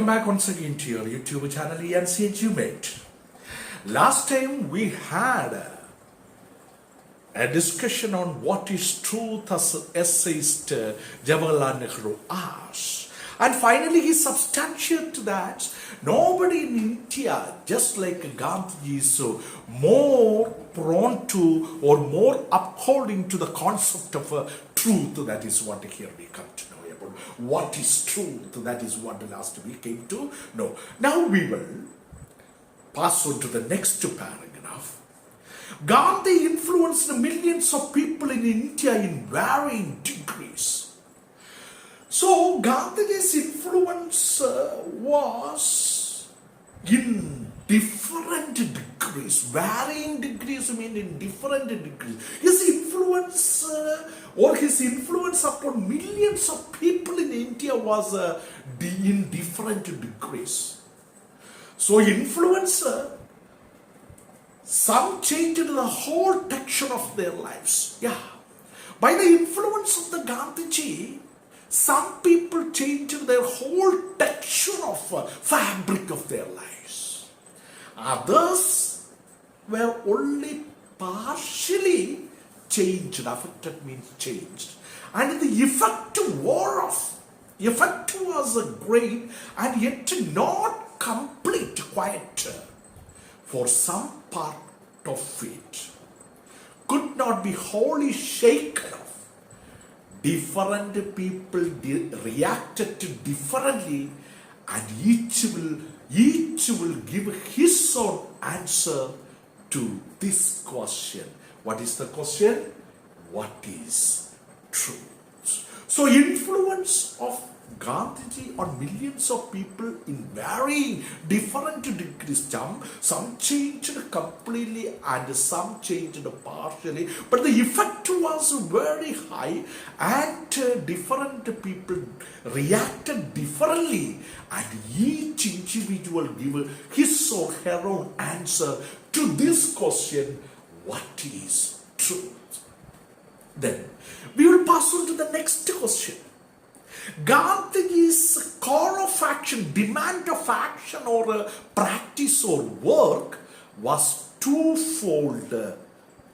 back once again to your YouTube channel Untouchability. Last time we had a discussion on what is truth as essayist Jawaharlal Nehru asked. And finally he substantiated that nobody in India, just like Gandhi, is so more prone to or more upholding to the concept of truth. That is what here we come to know about. What is truth? That is what the last week came to know. Now we will pass on to the next paragraph. Gandhi influenced millions of people in India in varying degrees. So Gandhi's influence was in different degrees, varying degrees. I mean in different degrees. His influence upon millions of people in India was in different degrees. So influence, some changed the whole texture of their lives. Yeah, by the influence of the Gandhiji, some people changed their whole texture of fabric of their lives. Others were only partially changed. Affected means changed. And the effect was great and yet not complete, quite. For some part of it could not be wholly shaken off. Different people reacted differently, and each will give his own answer to this question. What is the question? What is truth? So influence of Gandhiji on millions of people in varying different degrees. Some changed completely and some changed partially, but the effect was very high and different people reacted differently, and each individual gave his or her own answer to this question: what is truth? Then we will pass on to the next question. Gandhiji's call of action, demand of action or practice or work was twofold.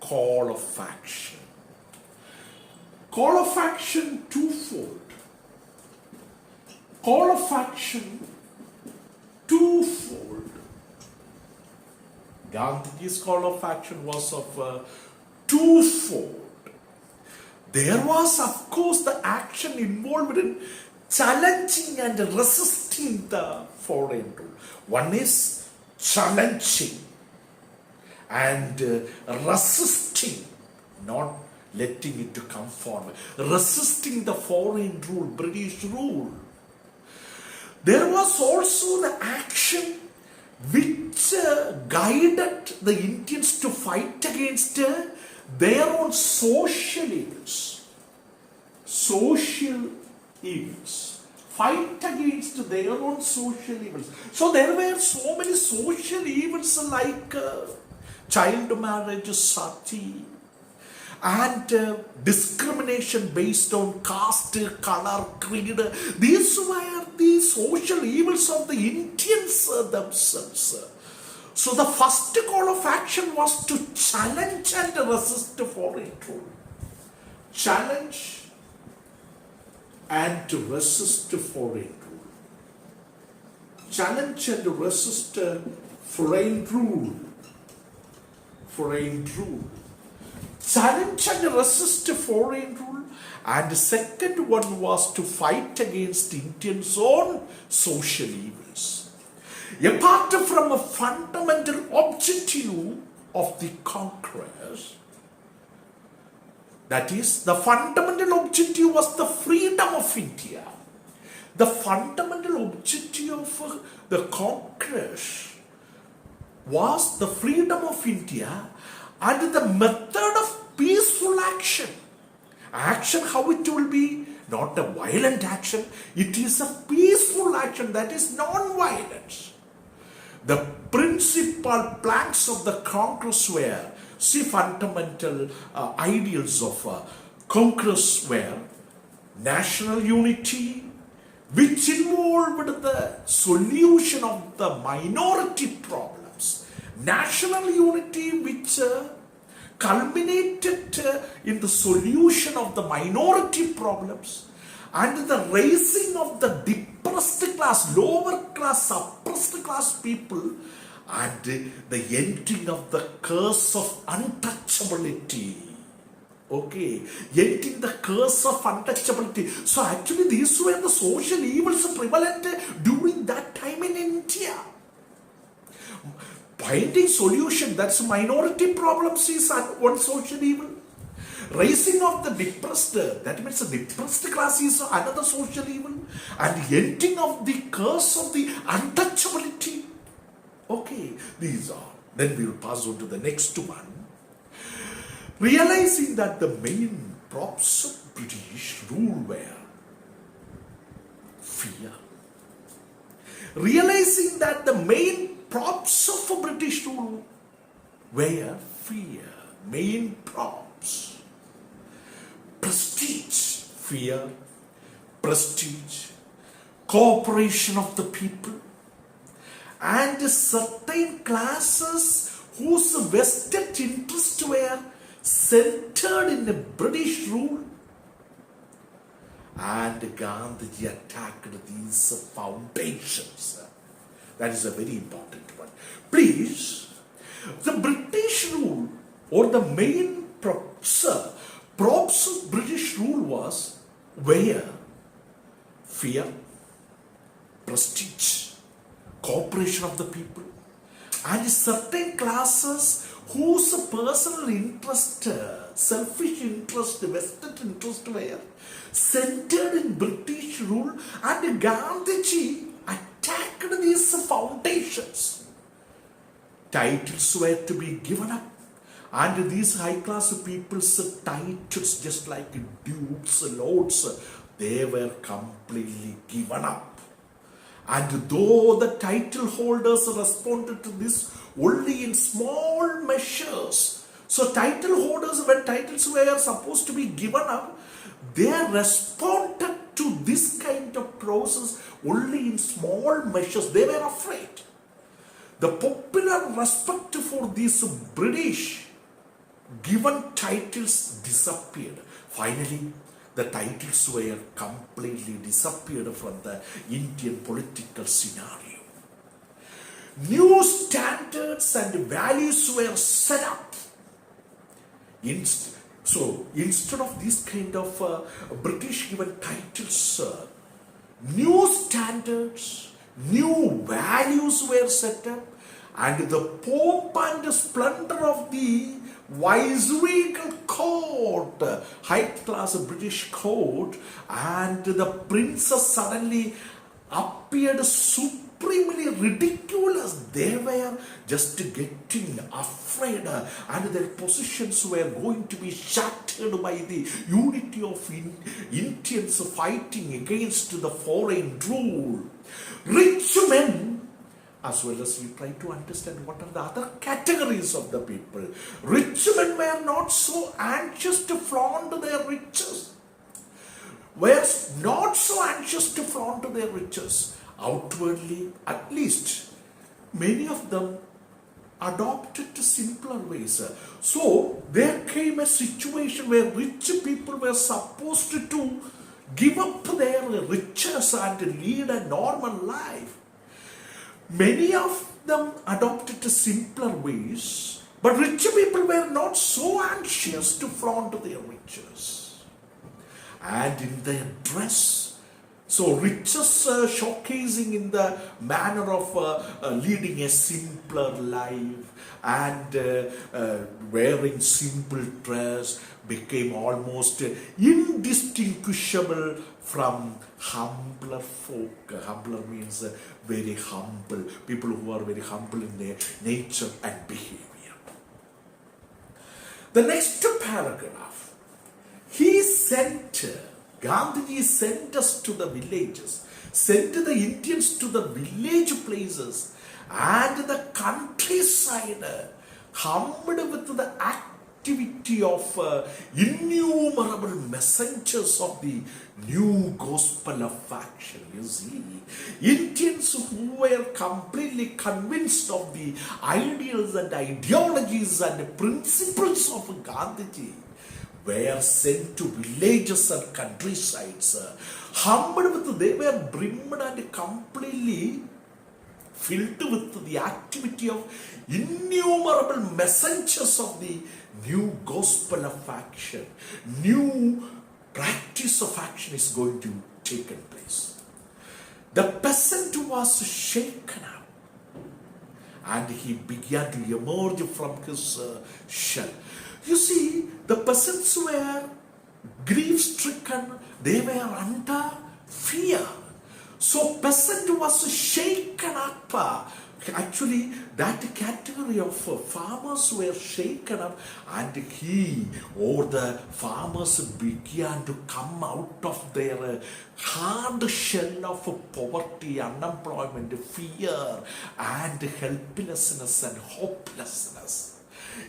Call of action. Call of action twofold. Call of action twofold. Gandhiji's call of action was of twofold. There was, of course, the action involved in challenging and resisting the foreign rule. One is challenging and resisting, not letting it to come forward. Resisting the foreign rule, British rule. There was also the action which guided the Indians to fight against their own social evils. Social evils. Fight against their own social evils. So there were so many social evils like child marriage, sati, and discrimination based on caste, color, creed. These were the social evils of the Indians themselves. So the first call of action was to challenge and resist foreign rule. Challenge and to resist foreign rule. Challenge and resist foreign rule. Foreign rule. Challenge and resist foreign rule. And the second one was to fight against Indians' own social evils. Apart from a fundamental objective of the conquerors, that is, the fundamental objective was the freedom of India. The fundamental objective of the conquerors was the freedom of India and the method of peaceful action. Action, how it will be? Not a violent action. It is a peaceful action, that is non-violence. The principal planks of the conquerors were, fundamental ideals of conquerors were national unity, which involved the solution of the minority problems, national unity which culminated in the solution of the minority problems, and the raising of the depressed class, lower class, suppressed class people, and the ending of the curse of untouchability. Okay, ending the curse of untouchability. So actually these were the social evils prevalent during that time in India. Finding solution, that's minority problems, is one social evil. Raising of the depressed, that means the depressed class, is another social evil. And ending of the curse of the untouchability. Okay, these are. Then we will pass on to the next one. Realizing that the main props of British rule were fear. Realizing that the main props of British rule were fear. Main props. Prestige, fear, prestige, cooperation of the people, and certain classes whose vested interests were centered in the British rule. And Gandhiji attacked these foundations. That is a very important one. Please, the British rule, or the main props of British rule was where fear, prestige, cooperation of the people, and certain classes whose personal interest, selfish interest, vested interest were centered in British rule, and Gandhiji attacked these foundations. Titles were to be given up, and these high class people's titles, just like dukes, lords, they were completely given up. And though the title holders responded to this only in small measures, so title holders, when titles were supposed to be given up, they responded to this kind of process only in small measures. They were afraid. The popular respect for these British given titles disappeared. Finally, the titles were completely disappeared from the Indian political scenario. New standards and values were set up. So instead of this kind of British given titles, new standards, new values were set up, and the pomp and splendor of the viceregal court, high class British court, and the princess suddenly appeared supremely ridiculous. They were just getting afraid, and their positions were going to be shattered by the unity of Indians fighting against the foreign rule. Rich men, as well as we try to understand what are the other categories of the people. Rich men were not so anxious to flaunt their riches. Were not so anxious to flaunt their riches. Outwardly, at least, many of them adopted simpler ways. So, there came a situation where rich people were supposed to give up their riches and lead a normal life. Many of them adopted simpler ways, but rich people were not so anxious to flaunt their riches. And in their dress, so riches showcasing in the manner of leading a simpler life, and wearing simple dress became almost indistinguishable from humbler folk. Humbler means very humble, people who are very humble in their nature and behavior. The next paragraph, Gandhiji sent us to the villages, sent the Indians to the village places and the countryside, hummed with the activity of innumerable messengers of the new gospel of action. You see, Indians who were completely convinced of the ideals and ideologies and principles of Gandhiji were sent to villages and countrysides, humbled with, they were brimmed and completely filled with the activity of innumerable messengers of the new gospel of action. New practice of action is going to take place. The peasant was shaken up and he began to emerge from his shell. You see, the peasants were grief-stricken, they were under fear. So peasant was shaken up. Actually, that category of farmers were shaken up, and he or the farmers began to come out of their hard shell of poverty, unemployment, fear, and helplessness and hopelessness.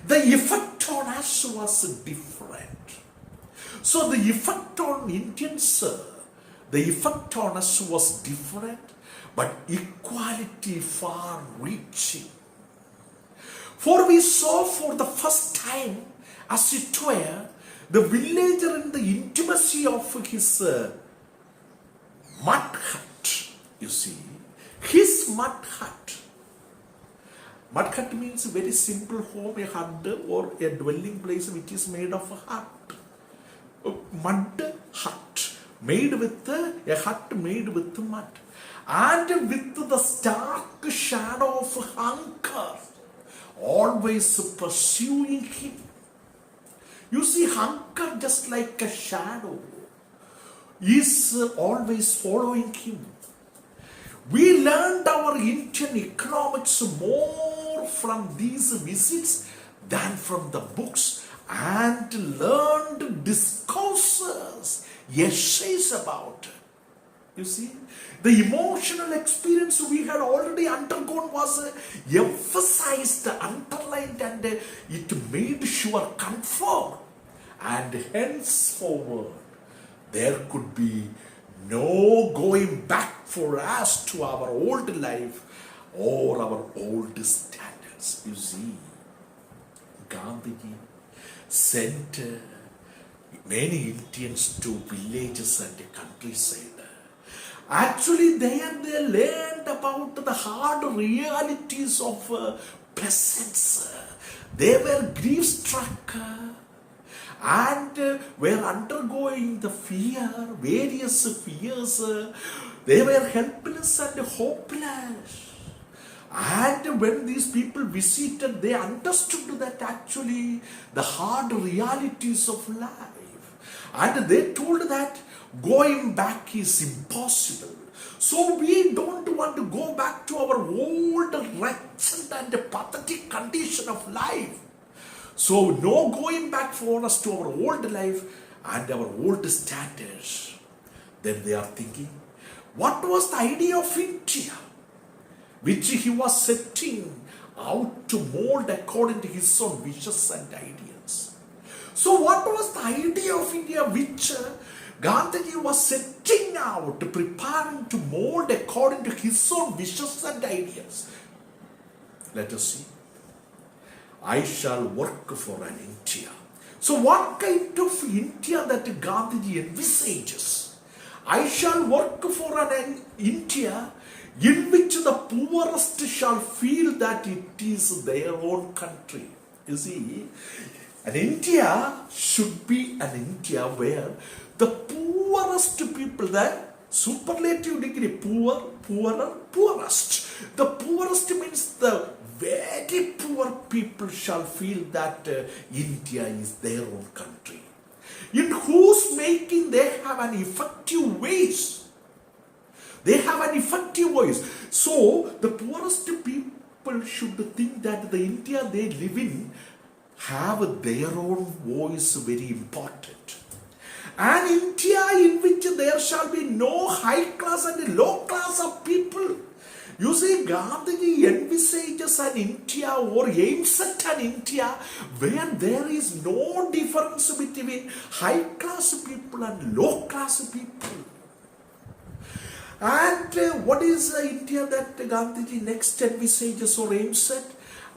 The effect on us was different. So the effect on Indians, the effect on us was different, but equality far reaching. For we saw for the first time, as it were, the villager in the intimacy of his mud hut. You see, his mud hut. Mud hut means a very simple home, a hut or a dwelling place which is made of a hut. A mud hut. Made with a hut made with mud, and with the stark shadow of hunger always pursuing him. You see, hunger, just like a shadow, is always following him. We learned our Indian economics more from these visits than from the books, and learned discourses, essays about. You see, the emotional experience we had already undergone was emphasized, underlined, and it made sure confirmed. And henceforward, there could be no going back for us to our old life or our old standards. You see, Gandhiji sent many Indians to villages and countryside. Actually, there they learned about the hard realities of peasants. They were grief-struck and were undergoing the fear, various fears. They were helpless and hopeless. And when these people visited, they understood that actually the hard realities of life. And they told that going back is impossible. So we don't want to go back to our old wretched and pathetic condition of life. So no going back for us to our old life and our old standards. Then they are thinking, what was the idea of India, which he was setting out to mold according to his own wishes and ideals? So what was the idea of India which Gandhiji was setting out, preparing to mold according to his own wishes and ideas? Let us see. I shall work for an India. So what kind of India that Gandhiji envisages? I shall work for an India in which the poorest shall feel that it is their own country. You see, an India should be an India where the poorest people, the superlative degree, poor, poorer, poorest. The poorest means the very poor people shall feel that India is their own country, in whose making they have an effective voice. They have an effective voice. So the poorest people should think that the India they live in have their own voice very important. An India in which there shall be no high class and low class of people. You see, Gandhi envisages an India or aims at an India where there is no difference between high class people and low class people. And what is the India that Gandhiji next envisages or aims at?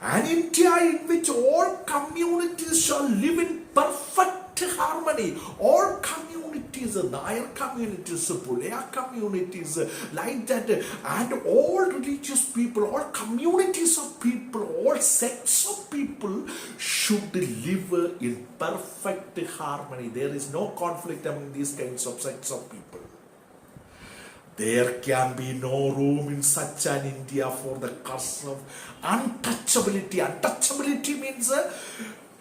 An India in which all communities shall live in perfect harmony. All communities, Nair communities, Pulaya communities, like that, and all religious people, all communities of people, all sects of people should live in perfect harmony. There is no conflict among these kinds of sects of people. There can be no room in such an India for the curse of untouchability. Untouchability means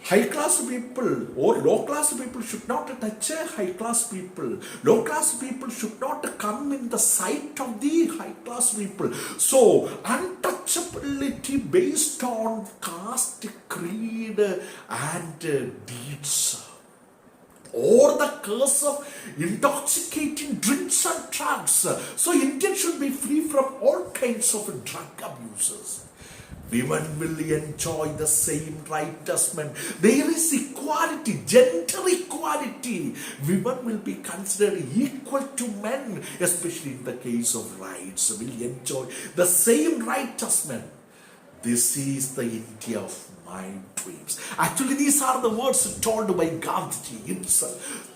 high class people or low class people should not touch high class people. Low class people should not come in the sight of the high class people. So, untouchability based on caste, creed, and deeds. Or the curse of intoxicating drinks and drugs. So India should be free from all kinds of drug abuses. Women will enjoy the same right as men. There is equality, gender equality. Women will be considered equal to men, especially in the case of rights. Will enjoy the same right as men. This is the India of my dreams. Actually, these are the words told by Gandhi himself.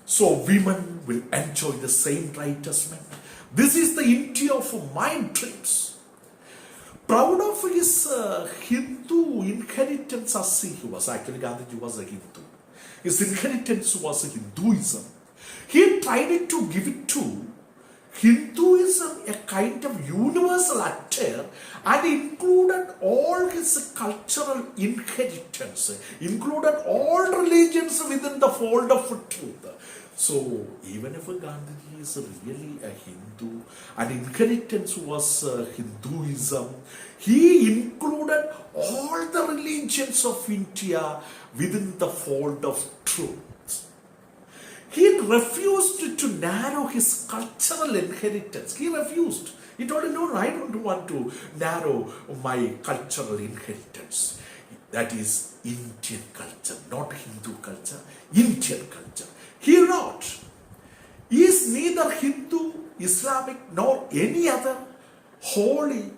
So women will enjoy the same right as men. This is the India of my dreams. Proud of his Hindu inheritance as he was. Actually, Gandhiji was a Hindu. His inheritance was Hinduism. He tried to give it to Hinduism, a kind of universal attire, and included all his cultural inheritance, included all religions within the fold of truth. So, even if Gandhi is really a Hindu, and inheritance was Hinduism, he included all the religions of India within the fold of truth. He refused to narrow his cultural inheritance. He refused. He told, no, I don't want to narrow my cultural inheritance. That is Indian culture, not Hindu culture, Indian culture. He wrote, is neither Hindu, Islamic, nor any other holy.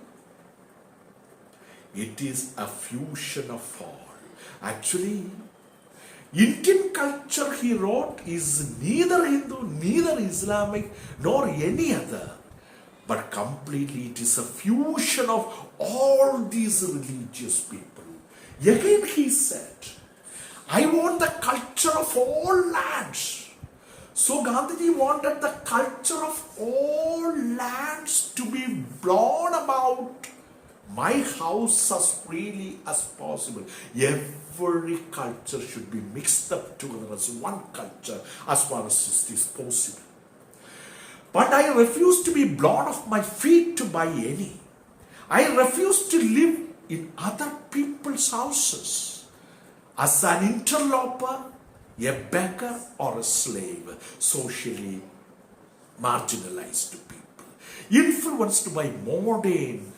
It is a fusion of all. Actually, Indian culture, he wrote, is neither Hindu, neither Islamic, nor any other, but completely it is a fusion of all these religious people. Again he said, I want the culture of all lands. So Gandhiji wanted the culture of all lands to be blown about my house as freely as possible. Every culture should be mixed up together as one culture as far as it is possible. But I refuse to be blown off my feet to buy any. I refuse to live in other people's houses as an interloper, a beggar, or a slave, socially marginalized people, influenced by modern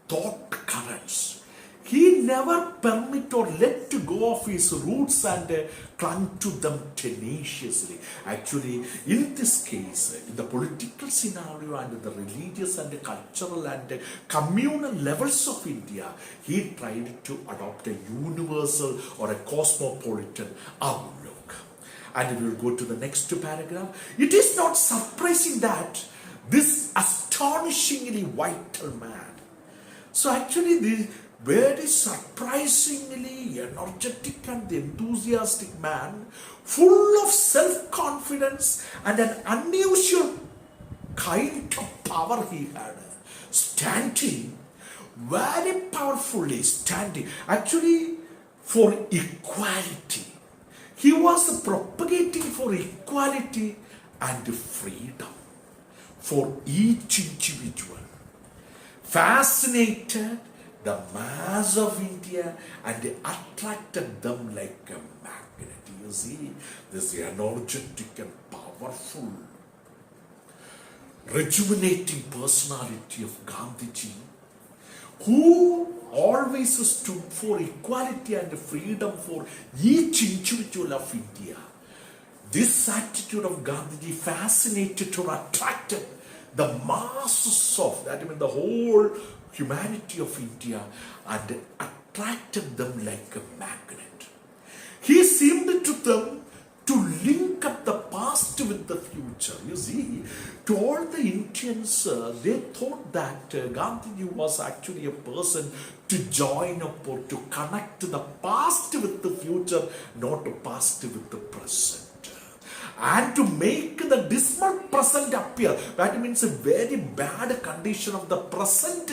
thought currents. He never permit or let go of his roots and clung to them tenaciously. Actually, in this case, in the political scenario and the religious and the cultural and communal levels of India, he tried to adopt a universal or a cosmopolitan outlook. And we will go to the next paragraph. It is not surprising that this astonishingly vital man, so actually the very surprisingly energetic and enthusiastic man, full of self-confidence and an unusual kind of power he had, standing very powerfully, standing actually for equality. He was propagating for equality and freedom for each individual. Fascinated the mass of India and attracted them like a magnet. You see, this energetic and powerful rejuvenating personality of Gandhiji, who always stood for equality and freedom for each individual of India. This attitude of Gandhiji fascinated or attracted the masses of that, I mean the whole humanity of India, and attracted them like a magnet. He seemed to them to link up the past with the future. You see, to all the Indians, they thought that Gandhiji was actually a person to join up or to connect the past with the future, not the past with the present. And to make the dismal present appear, that means a very bad condition of the present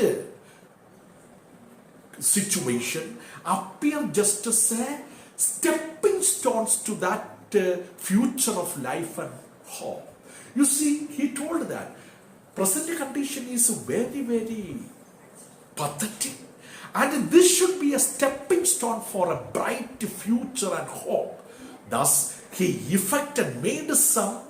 situation, appear just as a stepping stones to that future of life and hope. You see, he told that present condition is very, very pathetic, and this should be a stepping stone for a bright future and hope. Thus, he made some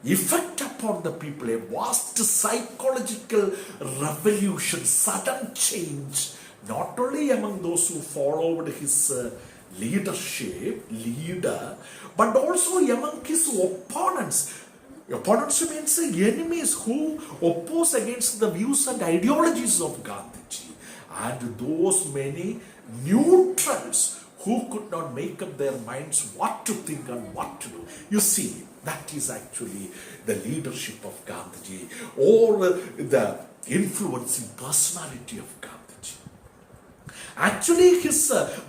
effect upon the people, a vast psychological revolution, sudden change, not only among those who followed his leader, but also among his opponents. Opponents means enemies who oppose against the views and ideologies of Gandhiji, and those many neutrals who could not make up their minds what to think and what to do. You see, that is actually the leadership of Gandhiji, or the influencing personality of Gandhiji. Actually,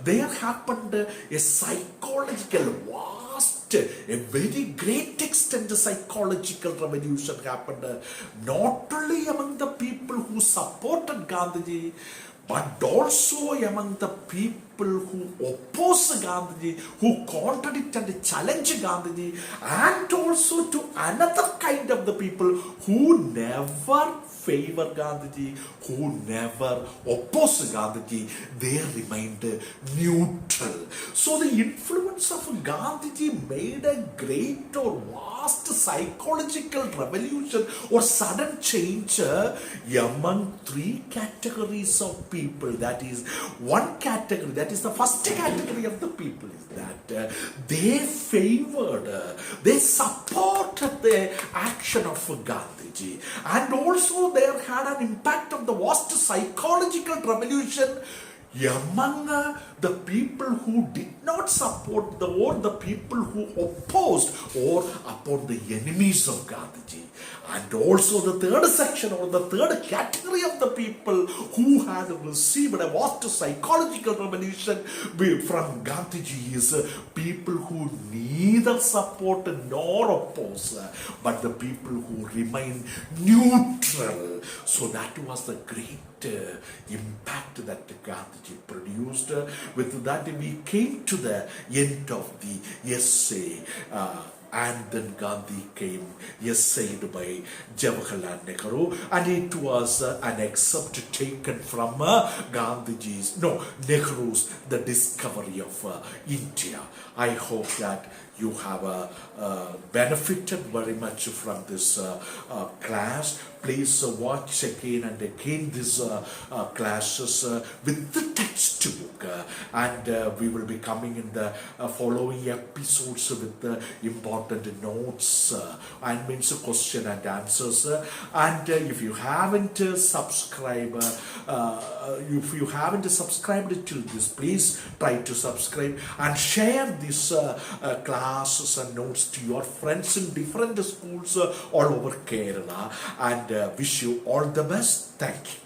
there happened a psychological vast, a very great extent psychological revolution happened, not only among the people who supported Gandhiji, but also among the people who oppose Gandhiji, who contradict and challenge Gandhiji, and also to another kind of the people who never favor Gandhiji, who never oppose Gandhiji. They remained neutral. So the influence of Gandhiji made a great or vast psychological revolution or sudden change among three categories of people. That is one category, that is the first category of the people, is that they favored, they supported the action of Gandhiji, and also there had an impact of the vast psychological revolution among the people who did not support or the people who opposed or upon the enemies of Gandhiji. And also the third section or the third category of the people who had received a vast psychological revolution from Gandhiji is people who neither support nor oppose, but the people who remain neutral. So that was the great impact that Gandhiji produced. With that, we came to the end of the essay. And then Gandhi came, essayed by Jawaharlal Nehru, and it was an excerpt taken from Nehru's The Discovery of India. I hope that you have benefited very much from this class. Please watch again and again these classes with the textbook, and we will be coming in the following episodes with the important notes and means question and answers. And if you haven't subscribed, till this, please try to subscribe and share these classes and notes to your friends in different schools all over Kerala, and wish you all the best. Thank you.